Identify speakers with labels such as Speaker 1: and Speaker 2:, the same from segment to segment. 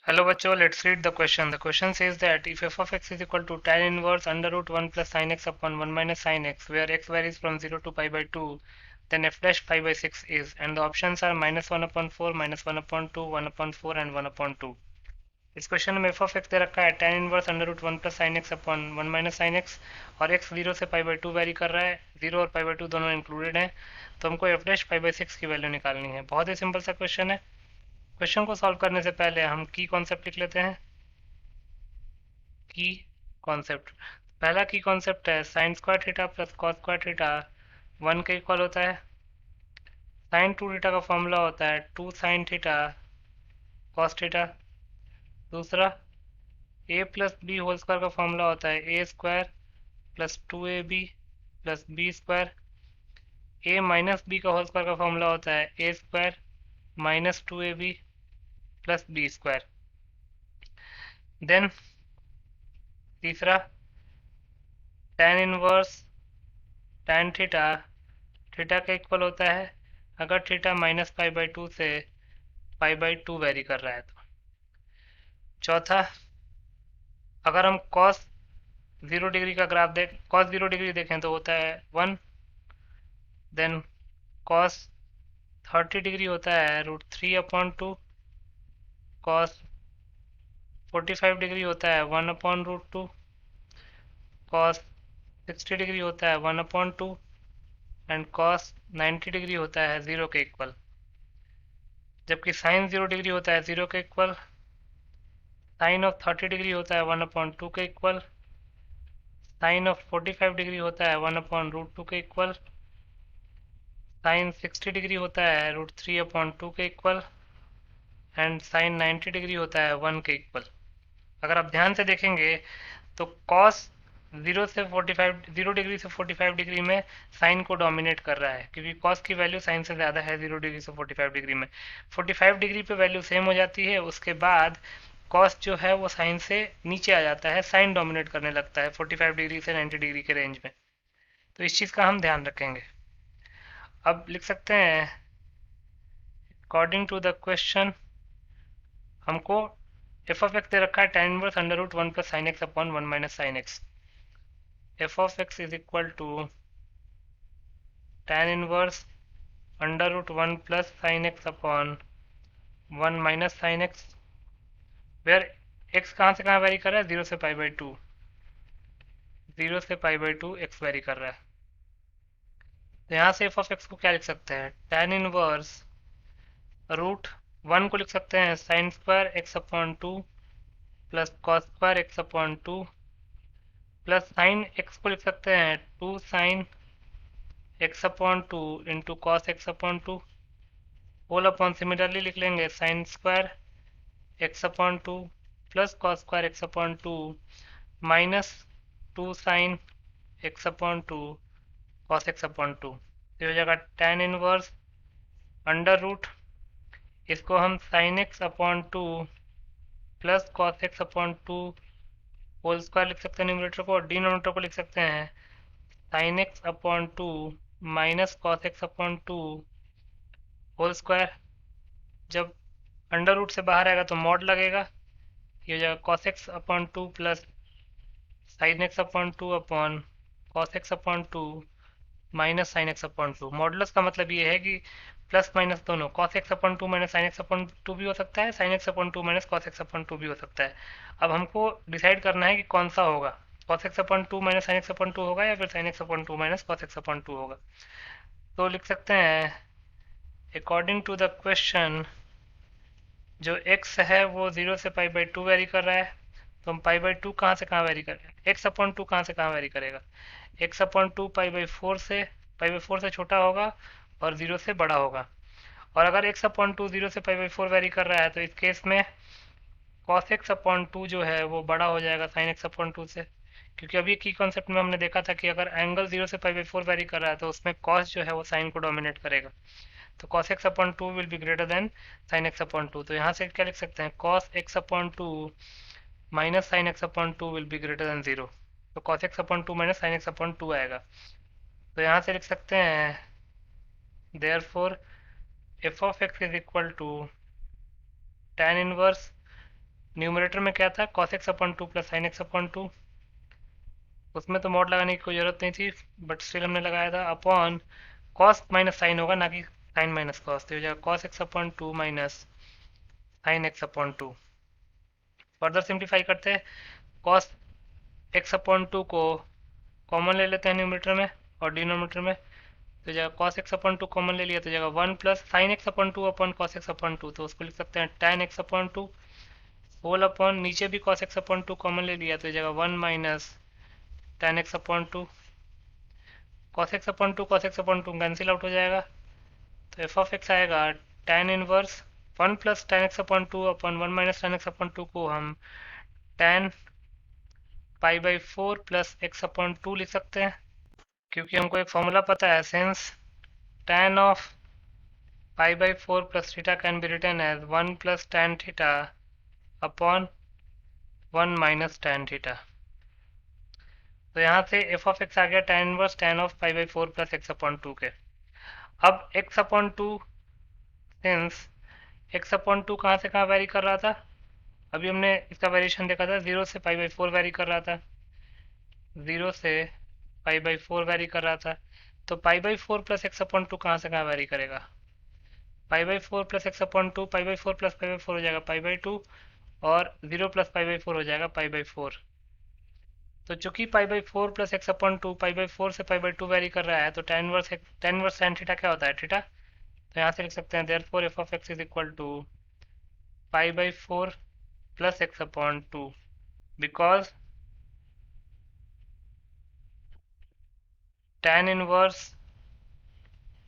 Speaker 1: Hello बच्चों, let's read the question. The question says that if f of x is equal to tan inverse under root 1 plus sin x upon 1 minus sin x, where x varies from 0 to pi by 2, then f dash pi by 6 is, and the options are minus 1 upon 4, minus 1 upon 2, 1 upon 4 and 1 upon 2. इस question में f of x दे रखा है tan inverse under root 1 plus sine x upon 1 minus sine x और x 0 से pi by 2 very कर रहा है, 0 और पाई बाई 2 दोनों इंक्लूडेड हैं, तो हमको f डैश पाई बाई 6 की वैल्यू निकालनी है। बहुत ही सिंपल सा क्वेश्चन है। क्वेश्चन को सॉल्व करने से पहले हम की कॉन्सेप्ट लिख लेते हैं। की कॉन्सेप्ट, पहला की कॉन्सेप्ट है sine square theta plus cos square theta 1 के इक्वल होता है। साइन 2 थीटा का फॉर्मूला होता है 2 साइन थीटा कॉस थीटा। दूसरा a plus b whole square का फॉर्मूला होता है a square plus 2ab plus b square. A minus b का होल स्क्वायर का फॉर्मूला होता है a square minus 2ab plus b square. Then तीसरा tan inverse tan theta theta का equal होता है अगर थीटा माइनस पाई बाई 2 से पाई बाई 2 वेरी कर रहा है तो। चौथा, अगर हम cos 0 डिग्री का ग्राफ cos 0 डिग्री देखें तो होता है 1। देन cos 30 डिग्री होता है रूट 3 अपॉन 2। cos 45 डिग्री होता है 1 अपॉन रूट 2। cos 60 डिग्री होता है 1 अपॉन 2 एंड cos 90 डिग्री होता है 0 के इक्वल। जबकि sin 0 डिग्री होता है 0 के इक्वल, sin ऑफ 30 डिग्री होता है 1 अपॉन 2 के इक्वल, साइन ऑफ 45 डिग्री होता है 1 अपॉन रूट 2 के इक्वल, साइन 60 डिग्री होता है रूट 3 अपॉन 2 के इक्वल एंड साइन 90 डिग्री होता है 1 के इक्वल। अगर आप ध्यान से देखेंगे तो cos 0 डिग्री से 45 डिग्री में साइन को डोमिनेट कर रहा है, क्योंकि cos की वैल्यू साइन से ज़्यादा है 0 डिग्री से 45 डिग्री में। 45 डिग्री पे वैल्यू सेम हो जाती है, उसके बाद cos जो है वो साइन से नीचे आ जाता है, साइन डोमिनेट करने लगता है 45 डिग्री से 90 डिग्री के रेंज में। तो इस चीज़ का हम ध्यान रखेंगे। अब लिख सकते हैं अकॉर्डिंग टू द क्वेश्चन हमको एफ ऑफ एक्स दे रखा है tan inverse under root 1 plus sine x upon 1 minus sine x. F of x is equal to tan inverse under root 1 plus sine x upon 1 minus sine x, where x कहाँ से कहाँ very कर रहा है, 0 से pi by 2। 0 से pi by 2 x very कर रहा है, तो यहाँ से एफ ऑफ एक्स को क्या लिख सकते हैं, tan इनवर्स रूट 1 को लिख सकते हैं sine square x upon 2 plus cos square x upon 2 plus sine x को लिख सकते हैं 2 sine x upon 2 into cos x upon 2 whole upon similarly लिख लेंगे sine square x upon 2 plus cos square x upon 2 minus 2 sine x upon 2 cos x upon 2। तो हो जाएगा tan inverse under root, इसको हम sine x upon 2 plus cos x upon 2 whole square लिख सकते हैं न्यूमरेटर को, और डिनोमिनेटर को लिख सकते हैं sine x upon 2 minus cos x upon 2 whole square. जब अंडर रूट से बाहर आएगा तो मॉड लगेगा, ये हो जाएगा cos x upon 2 plus sine x upon 2 upon cos x upon 2 minus sine x upon 2। Modulus का मतलब ये है कि प्लस माइनस दोनों, cos x upon 2 minus sine x upon 2 भी हो सकता है, sine x upon 2 minus cos x upon 2 भी हो सकता है। अब हमको डिसाइड करना है कि कौन सा होगा, cos x upon 2 minus sine x upon 2 होगा या फिर sign x upon 2 minus cos x upon 2 होगा। तो लिख सकते हैं अकॉर्डिंग टू द क्वेश्चन जो x है वो 0 से पाई बाई 2 वेरी कर रहा है, तो हम पाई बाई 2 कहाँ से कहाँ वेरी करें, x अपॉन 2 कहाँ से कहाँ वेरी करेगा, x अपॉन 2 पाई बाई 4 से, पाई बाई 4 से छोटा होगा और 0 से बड़ा होगा। और अगर x अपॉन 2 0 से पाई बाई 4 वेरी कर रहा है तो इस केस में cos x अपॉन 2 जो है वो बड़ा हो जाएगा sin x अपॉन 2 से, क्योंकि अभी की कॉन्सेप्ट में हमने देखा था कि अगर एंगल 0 से पाई बाई 4 वेरी कर रहा है तो उसमें cos जो है वो sin को डोमिनेट करेगा, तो cos x upon 2 will be greater then sin x upon 2। तो यहाँ से क्या लिख सकते हैं, cos x upon 2 minus sin x upon 2 will be greater than 0, तो cos x upon 2 minus sin x upon 2 आएगा। तो यहाँ से लिख सकते हैं therefore f of x is equal to tan inverse numerator में क्या था, cos x upon 2 plus sine x upon 2, उसमें तो मॉड लगाने की कोई ज़रूरत नहीं थी, बट स्टिल हमने लगाया था, अपॉन cos माइनस साइन होगा, ना कि साइन माइनस cos, तो हो जाएगा cos x upon 2 minus sine x upon 2। Further simplify करते हैं, cos x अपॉन 2 को कॉमन ले लेते हैं न्यूमरेटर में और डिनोमिनेटर में, तो जगह cos x अपॉन 2 कॉमन ले लिया तो जगह 1 plus sine x upon 2 upon cos x upon 2, तो उसको लिख सकते हैं tan x upon 2 whole upon नीचे भी cos x अपॉन 2 कॉमन ले लिया तो जगह 1 minus tan x upon 2, cos x upon 2 cos x upon 2 cancel out हो जाएगा, तो f ऑफ x आएगा tan inverse 1 plus tan x upon 2 upon 1 minus tan x upon 2 को हम tan pi by 4 plus x upon 2 लिख सकते हैं, क्योंकि हमको एक फॉर्मूला पता है, since tan of pi by 4 plus theta can be written as 1 plus tan theta upon 1 minus tan theta, तो यहाँ से f ऑफ x आ गया tan inverse tan of pi by 4 plus x upon 2 के। अब x upon 2, since x upon 2 कहाँ से कहाँ वेरी कर रहा था, अभी हमने इसका वेरिएशन देखा था, 0 से पाई बाई 4 वेरी कर रहा था, 0 से पाई बाई 4 वेरी कर रहा था, तो पाई बाई 4 प्लस एक्स अपॉन 2 कहाँ से कहाँ वेरी करेगा, पाई by 4 plus x upon 2, pi by 4 plus pi by 4 हो जाएगा पाई बाई 2, और 0 प्लस पाई बाई 4 हो जाएगा पाई बाई 4। तो चूंकि पाई by 4 plus x upon 2 pi by 4 से पाई बाई 2 वेरी कर रहा है, तो tan वर्स tan थीटा क्या होता है, थीटा, तो यहाँ से लिख सकते हैं therefore f of x is equal to pi by 4 plus x upon 2, because tan inverse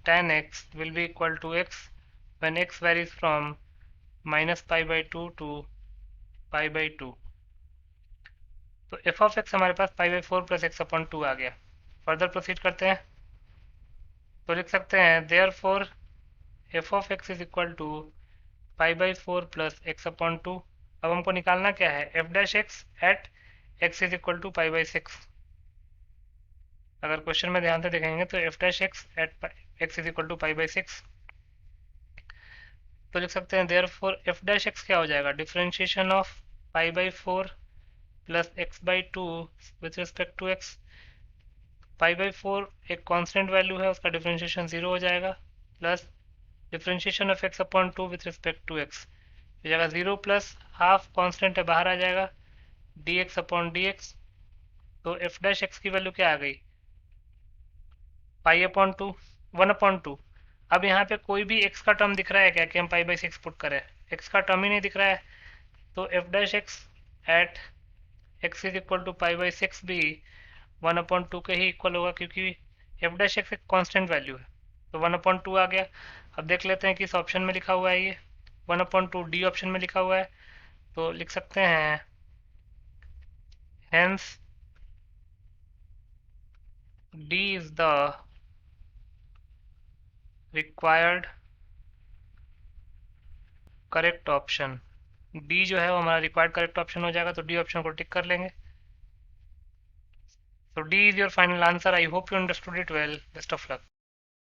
Speaker 1: tan x will be equal to x when x varies from minus pi by 2 to pi by 2। तो f of x हमारे पास pi by 4 plus x upon 2 आ गया। Further proceed करते हैं, तो लिख सकते हैं therefore f of x is equal to pi by 4 plus x upon 2। अब हमको निकालना क्या है, f dash x at x is equal to pi by 6। अगर क्वेश्चन में ध्यान से देखेंगे तो f dash x at x is equal to pi by 6, तो लिख सकते हैं देयरफॉर f डैश x क्या हो जाएगा, differentiation of pi by 4 plus x by 2 with respect to x। Pi by 4 एक कांस्टेंट वैल्यू है, उसका डिफरेंशिएशन 0 हो जाएगा, plus differentiation of x upon 2 with respect to x, हो जाएगा 0 प्लस हाफ कांस्टेंट है बाहर आ जाएगा dx अपॉन dx, तो f डैश x की वैल्यू क्या आ गई, पाई अपॉन 2 1 अपॉन 2। अब यहाँ पे कोई भी x का टर्म दिख रहा है क्या कि हम पाई बाई 6 पुट करें, x का टर्म ही नहीं दिख रहा है, तो f dash x at x is equal to pi by 6 भी 1 अपॉन 2 के ही इक्वल होगा, क्योंकि f डैश x एक कांस्टेंट वैल्यू है, तो 1 अपॉन 2 आ गया। अब देख लेते हैं कि इस ऑप्शन में लिखा हुआ है ये 1 अपॉन 2 डी ऑप्शन में लिखा हुआ है, तो लिख सकते हैं hence d is the required correct option, D जो है वो हमारा रिक्वायर्ड करेक्ट ऑप्शन हो जाएगा, तो डी ऑप्शन को टिक कर लेंगे। So D is your final answer. I hope you understood it well. Best of luck.